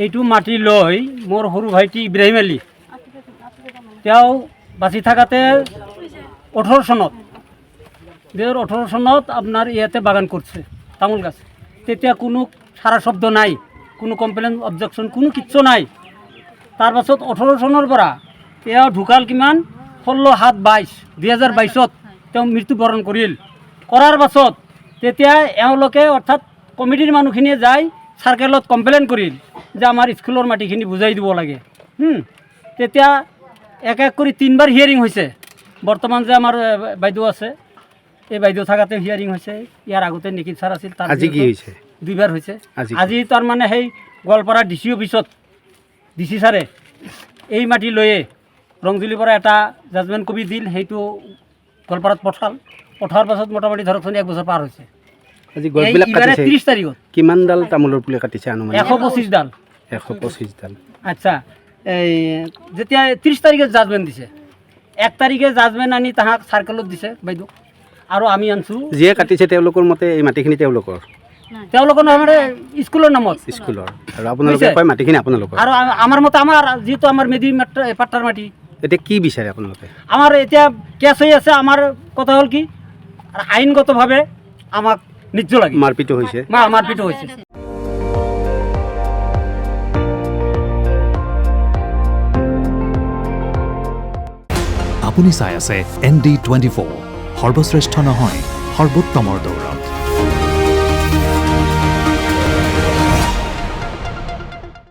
এইটো মাটি লৈ মোৰ সৰু ভাইটি ইব্ৰাহিম আলী তেওঁ বাচি থাকাতে 18 চনত 2018 চনত আপোনাৰ ইয়াতে বাগান করছে তামোল গাছ তেতিয়া কোনো সারা শব্দ নাই কোনো কমপ্লেইন অবজেকশন কোনো কিচ্ছু নাই তার পাছত 18 চনৰ পৰা তেওঁ ঢুকাল কিমান 16/7/22 2022ত তেওঁ মৃত্যুবৰণ কৰিল কৰাৰ পাছত তেতিয়া এওঁলোকে অৰ্থাৎ কমিটিৰ মানুহখিনিয়ে যায় সাৰ্কেলত কমপ্লেইন কৰিল যে আমাৰ স্কুলৰ মাটিখিনি বুজাই দিব লাগে তেতিয়া এক এক কৰি 3বাৰ হিয়াৰিং হৈছে বৰ্তমান যে আমাৰ বাইদেউ আছে এই বাইদেউ থাকাতে হিয়াৰিং হৈছে ইয়াৰ আগতে নিখিল ছাৰ আছিল তাৰ আজি কি হৈছে 2বাৰ হৈছে আজি তাৰ মানে সেই গোৱালপাৰা ডিচি অফিচত ডিচি ছাৰে এই মাটি লৈয়ে ৰংজুলিৰ পৰা এটা জাজমেণ্ট কপি দিল সেইটো গোৱালপাৰাত পঠাৰ পাছত মোটামুটি ধৰকচোন 1 বছৰ পাৰ হৈছে আজি গছবিলাক কাটিছে 30 তাৰিখত কিমান ডাল তামোলৰ পুলি কাটিছে আনুমানিক 125 ডাল 125 ডাল আচ্ছা এই যেতিয়া 30 তাৰিখে জাজমেণ্ট দিছে 1 তাৰিখে জাজমেণ্ট আনি তাহাক সাৰ্কেলত দিছে বাইদেউ আৰু আমি আনছো যিয়ে কাটিছে তেওঁলোকৰ মতে এই মাটিখিনি তেওঁলোকৰ আমাৰ স্কুলৰ নামত স্কুলৰ আৰু আপোনালোকে কয় মাটিখিনি আপোনালোকৰ আৰু আমাৰ মতে আমাৰ যিটো আমাৰ মেধি পাট্টাৰ মাটি এতিয়া কি বিচাৰে আপোনালোকে আমাৰ এতিয়া কেছ হৈ আছে আমাৰ কথা হ'ল কি আইনগতভাৱে আমাক নিৰ্য লাগে মাৰপিট হৈছে মাৰপিট হৈছে আপুনি চাই আছে ND24 সৰ্বশ্ৰেষ্ঠ নহয় সৰ্বোত্তমৰ দৌৰ